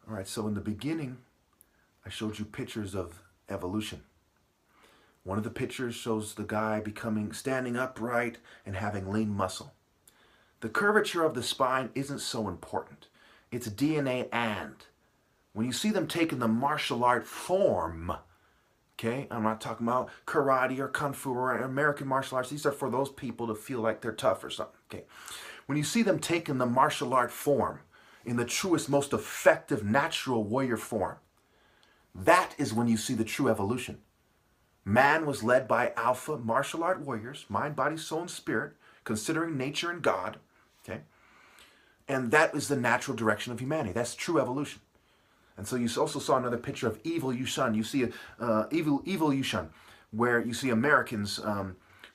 All right, so in the beginning, I showed you pictures of evolution. One of the pictures shows the guy standing upright and having lean muscle. The curvature of the spine isn't so important. It's DNA and. When you see them taking the martial art form, okay, I'm not talking about karate or kung fu or American martial arts. These are for those people to feel like they're tough or something, okay. When you see them taking the martial art form in the truest, most effective, natural warrior form, that is when you see the true evolution. Man was led by alpha martial art warriors, mind, body, soul, and spirit, considering nature and God, okay? And that is the natural direction of humanity. That's true evolution. And so you also saw another picture of evil Yushan. You see evil Yushan, where you see Americans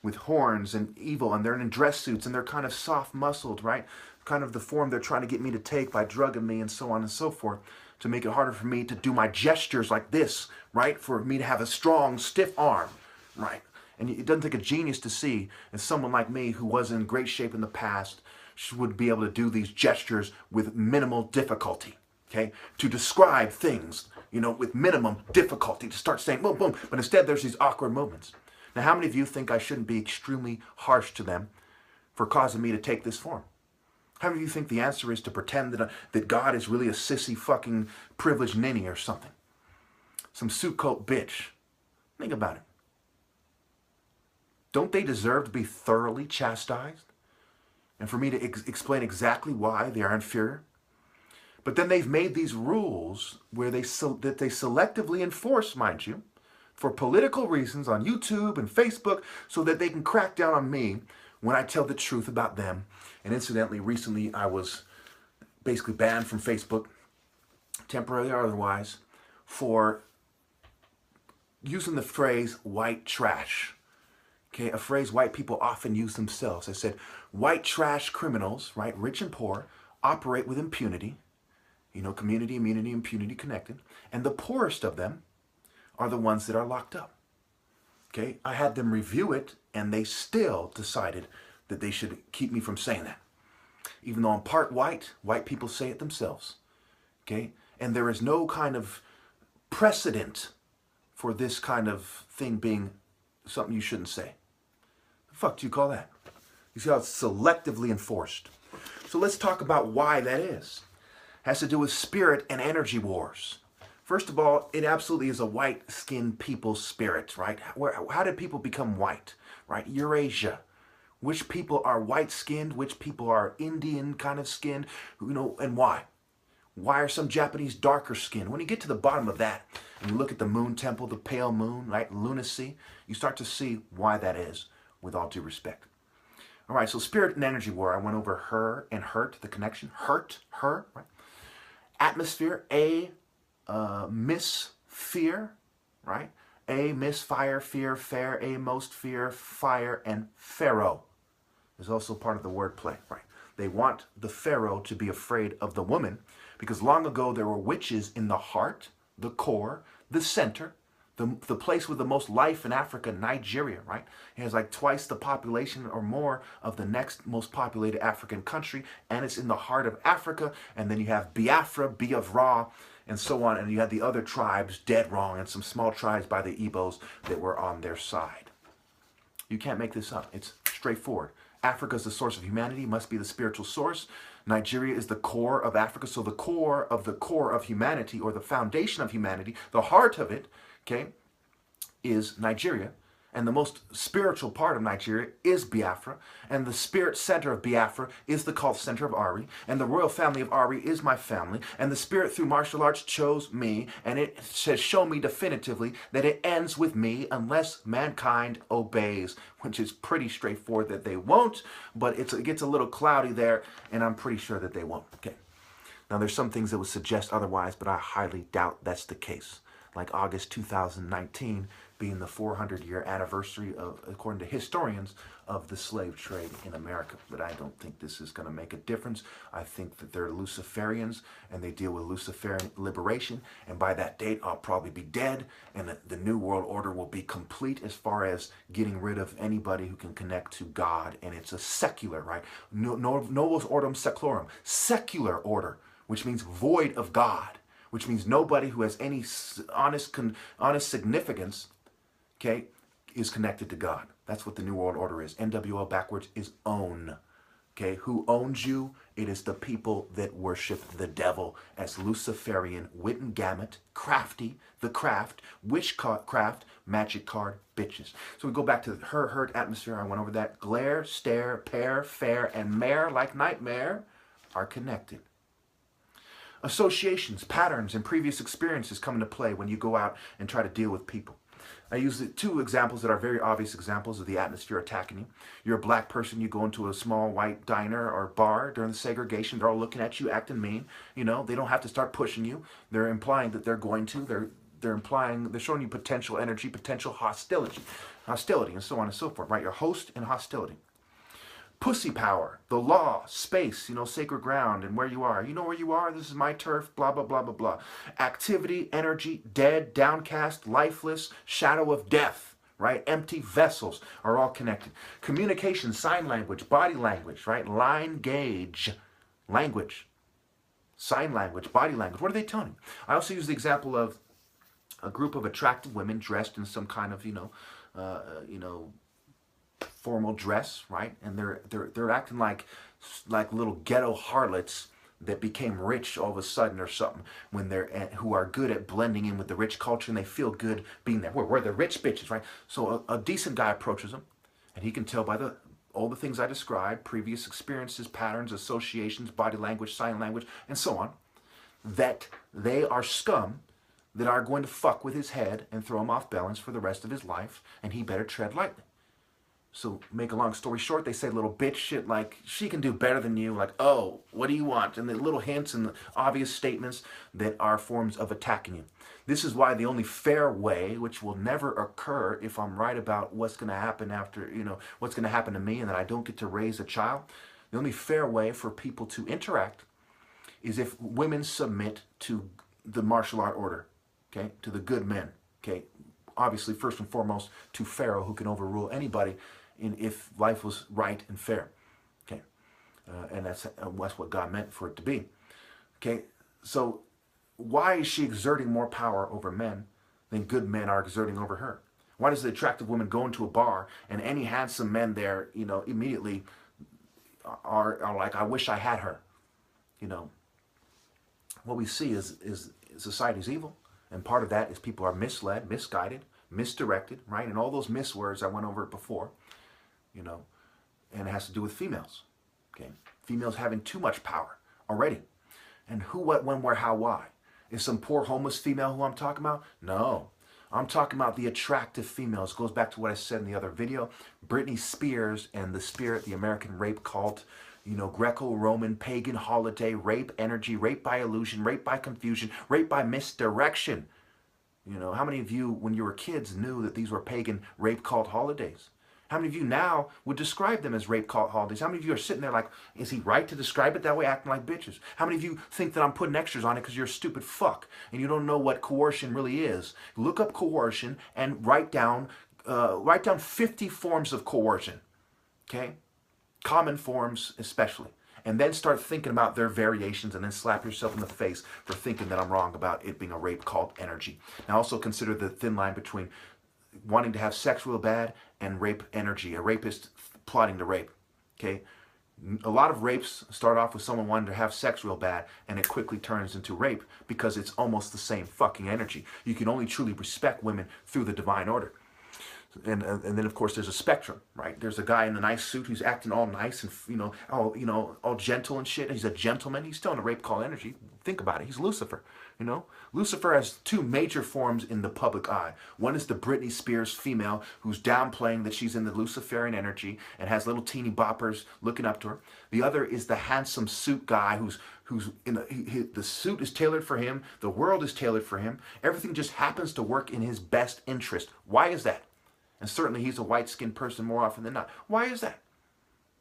with horns and evil, and they're in dress suits, and they're kind of soft-muscled, right? Kind of the form they're trying to get me to take by drugging me and so on and so forth, to make it harder for me to do my gestures like this, right? For me to have a strong, stiff arm, right? And it doesn't take a genius to see, and someone like me who was in great shape in the past would be able to do these gestures with minimal difficulty, okay? To describe things, you know, with minimum difficulty, to start saying boom, boom, but instead there's these awkward movements. Now, how many of you think I shouldn't be extremely harsh to them for causing me to take this form? How many of you think the answer is to pretend that God is really a sissy fucking privileged ninny or something? Some suit coat bitch. Think about it. Don't they deserve to be thoroughly chastised? And for me to explain exactly why they are inferior? But then they've made these rules where that they selectively enforce, mind you, for political reasons on YouTube and Facebook, so that they can crack down on me when I tell the truth about them. And incidentally, recently I was basically banned from Facebook, temporarily or otherwise, for using the phrase white trash. Okay, a phrase white people often use themselves. I said, white trash criminals, right, rich and poor, operate with impunity. You know, community, immunity, impunity connected. And the poorest of them are the ones that are locked up. Okay, I had them review it, and they still decided that they should keep me from saying that. Even though I'm part white people say it themselves. Okay, and there is no kind of precedent for this kind of thing being something you shouldn't say. The fuck do you call that? You see how it's selectively enforced. So let's talk about why that is. It has to do with spirit and energy wars. First of all, it absolutely is a white-skinned people's spirit, right? How did people become white, right? Eurasia. Which people are white-skinned, which people are Indian kind of skinned, you know, and why? Why are some Japanese darker skinned? When you get to the bottom of that, and you look at the moon temple, the pale moon, right, lunacy, you start to see why that is, with all due respect. All right, so spirit and energy war, I went over her and hurt, the connection. Hurt, her, right? Atmosphere, miss, fear, right? Misfire, fear, fair, most fear, fire, and pharaoh is also part of the wordplay, right? They want the pharaoh to be afraid of the woman because long ago there were witches in the heart, the core, the center, the place with the most life in Africa, Nigeria, right? It has like twice the population or more of the next most populated African country, and it's in the heart of Africa. And then you have Biafra, Biafra, and so on, and you had the other tribes dead wrong, and some small tribes by the Igbos that were on their side. You can't make this up. It's straightforward. Africa is the source of humanity, must be the spiritual source. Nigeria is the core of Africa, so the core of humanity, or the foundation of humanity, the heart of it, okay, is Nigeria. And the most spiritual part of Nigeria is Biafra. And the spirit center of Biafra is the cult center of Ari. And the royal family of Ari is my family. And the spirit through martial arts chose me. And it has shown me definitively that it ends with me unless mankind obeys. Which is pretty straightforward that they won't. But it gets a little cloudy there. And I'm pretty sure that they won't. Okay. Now there's some things that would suggest otherwise. But I highly doubt that's the case. Like August 2019 being the 400-year anniversary of, according to historians, of the slave trade in America. But I don't think this is going to make a difference. I think that they're Luciferians and they deal with Luciferian liberation. And by that date, I'll probably be dead and the New World Order will be complete as far as getting rid of anybody who can connect to God. And it's a secular, right? Novus Ordem Seclorum, secular order, which means void of God, which means nobody who has any honest significance, okay, is connected to God. That's what the New World Order is. NWO backwards is own. Okay, who owns you? It is the people that worship the devil as Luciferian, Wittengamut, crafty, the craft, witchcraft, magic card bitches. So we go back to her hurt atmosphere. I went over that. Glare, stare, pair, fair, and mare like nightmare are connected. Associations, patterns, and previous experiences come into play when you go out and try to deal with people. I use two examples that are very obvious examples of the atmosphere attacking you. You're a black person, you go into a small white diner or bar during the segregation, they're all looking at you, acting mean. You know, they don't have to start pushing you. They're implying that they're going to. They're implying, they're showing you potential energy, potential hostility, and so on and so forth, right? Your host and hostility. Pussy power, the law, space, you know, sacred ground, and where you are. You know where you are? This is my turf, blah, blah, blah, blah, blah. Activity, energy, dead, downcast, lifeless, shadow of death, right? Empty vessels are all connected. Communication, sign language, body language, right? Line gauge, language, sign language, body language. What are they telling you? I also use the example of a group of attractive women dressed in some kind of, formal dress, right? And they're acting like little ghetto harlots that became rich all of a sudden or something, when who are good at blending in with the rich culture, and they feel good being there. We're the rich bitches, right? So a decent guy approaches them, and he can tell by all the things I described, previous experiences, patterns, associations, body language, sign language, and so on, that they are scum that are going to fuck with his head and throw him off balance for the rest of his life, and he better tread lightly. So, make a long story short, they say little bitch shit like, she can do better than you, like, oh, what do you want? And the little hints and the obvious statements that are forms of attacking you. This is why the only fair way, which will never occur if I'm right about what's going to happen after, what's going to happen to me and that I don't get to raise a child, the only fair way for people to interact is if women submit to the martial art order, okay, to the good men, okay, obviously first and foremost to Pharaoh, who can overrule anybody if life was right and fair, okay, and that's what God meant for it to be, okay. So why is she exerting more power over men than good men are exerting over her? Why does the attractive woman go into a bar and any handsome men there, immediately are like, I wish I had her? What we see is society's evil, and part of that is people are misled, misguided, misdirected, right? And all those miswords, I went over it before. And it has to do with females, okay? Females having too much power already. And who, what, when, where, how, why? Is some poor homeless female who I'm talking about? No. I'm talking about the attractive females. It goes back to what I said in the other video. Britney Spears and the Spirit, the American rape cult, Greco-Roman pagan holiday, rape energy, rape by illusion, rape by confusion, rape by misdirection. How many of you, when you were kids, knew that these were pagan rape cult holidays? How many of you now would describe them as rape cult holidays? How many of you are sitting there like, is he right to describe it that way, acting like bitches? How many of you think that I'm putting extras on it because you're a stupid fuck and you don't know what coercion really is? Look up coercion and write down 50 forms of coercion, okay? Common forms especially. And then start thinking about their variations, and then slap yourself in the face for thinking that I'm wrong about it being a rape cult energy. Now also consider the thin line between wanting to have sex real bad and rape energy, a rapist plotting to rape, okay? A lot of rapes start off with someone wanting to have sex real bad, and it quickly turns into rape because it's almost the same fucking energy. You can only truly respect women through the divine order. And then of course there's a spectrum, right? There's a guy in a nice suit who's acting all nice and all gentle and shit. He's a gentleman. He's still in a rape call energy. Think about it. He's Lucifer. Lucifer has two major forms in the public eye. One is the Britney Spears female who's downplaying that she's in the Luciferian energy and has little teeny boppers looking up to her. The other is the handsome suit guy who's in the suit is tailored for him. The world is tailored for him. Everything just happens to work in his best interest. Why is that? And certainly he's a white-skinned person more often than not. Why is that?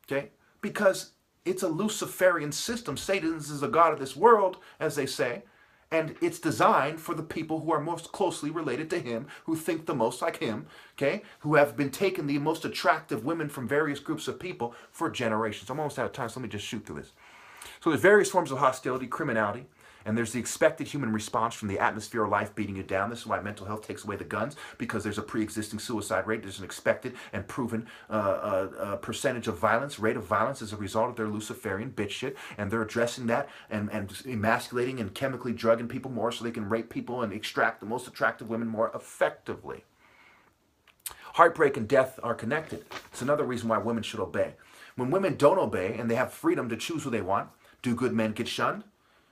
Okay? Because it's a Luciferian system. Satan is the god of this world, as they say. And it's designed for the people who are most closely related to him, who think the most like him, okay? Who have been taking the most attractive women from various groups of people for generations. I'm almost out of time, so let me just shoot through this. So there's various forms of hostility, criminality, And there's the expected human response from the atmosphere of life beating you down. This is why mental health takes away the guns, because there's a pre-existing suicide rate. There's an expected and proven percentage of violence, rate of violence as a result of their Luciferian bitch shit. And they're addressing that and emasculating and chemically drugging people more so they can rape people and extract the most attractive women more effectively. Heartbreak and death are connected. It's another reason why women should obey. When women don't obey and they have freedom to choose who they want, do good men get shunned?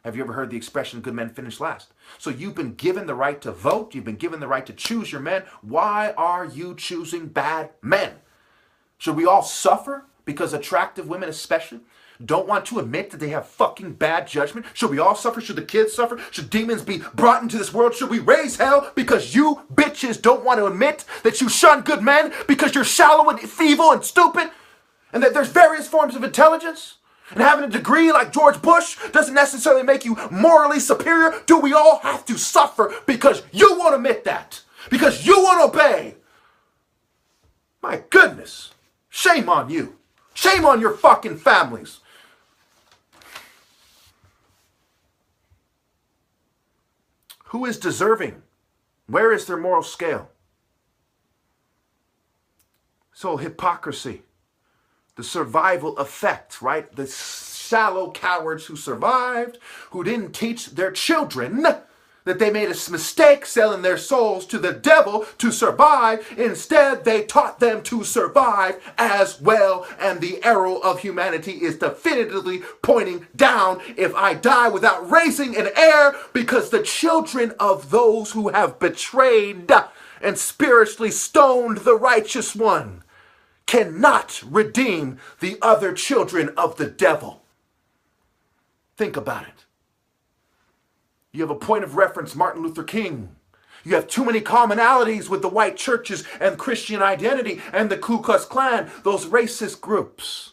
Have you ever heard the expression, good men finish last? So you've been given the right to vote. You've been given the right to choose your men. Why are you choosing bad men? Should we all suffer because attractive women especially don't want to admit that they have fucking bad judgment? Should we all suffer? Should the kids suffer? Should demons be brought into this world? Should we raise hell because you bitches don't want to admit that you shun good men because you're shallow and evil and stupid? And that there's various forms of intelligence? And having a degree like George Bush doesn't necessarily make you morally superior? Do we all have to suffer because you won't admit that? Because you won't obey? My goodness. Shame on you. Shame on your fucking families. Who is deserving? Where is their moral scale? So hypocrisy. The survival effect, right? The shallow cowards who survived, who didn't teach their children that they made a mistake selling their souls to the devil to survive. Instead, they taught them to survive as well. And the arrow of humanity is definitively pointing down if I die without raising an heir, because the children of those who have betrayed and spiritually stoned the righteous one cannot redeem the other children of the devil. Think about it. You have a point of reference, Martin Luther King. You have too many commonalities with the white churches and Christian identity and the Ku Klux Klan, those racist groups.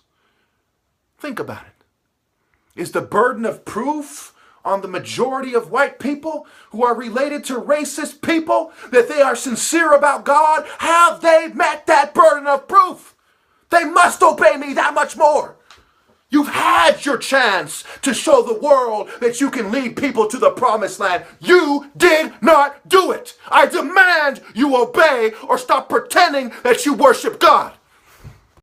Think about it. Is the burden of proof on the majority of white people who are related to racist people that they are sincere about God? Have they met that burden of proof? They must obey me that much more. You've had your chance to show the world that you can lead people to the promised land. You did not do it. I demand you obey or stop pretending that you worship God.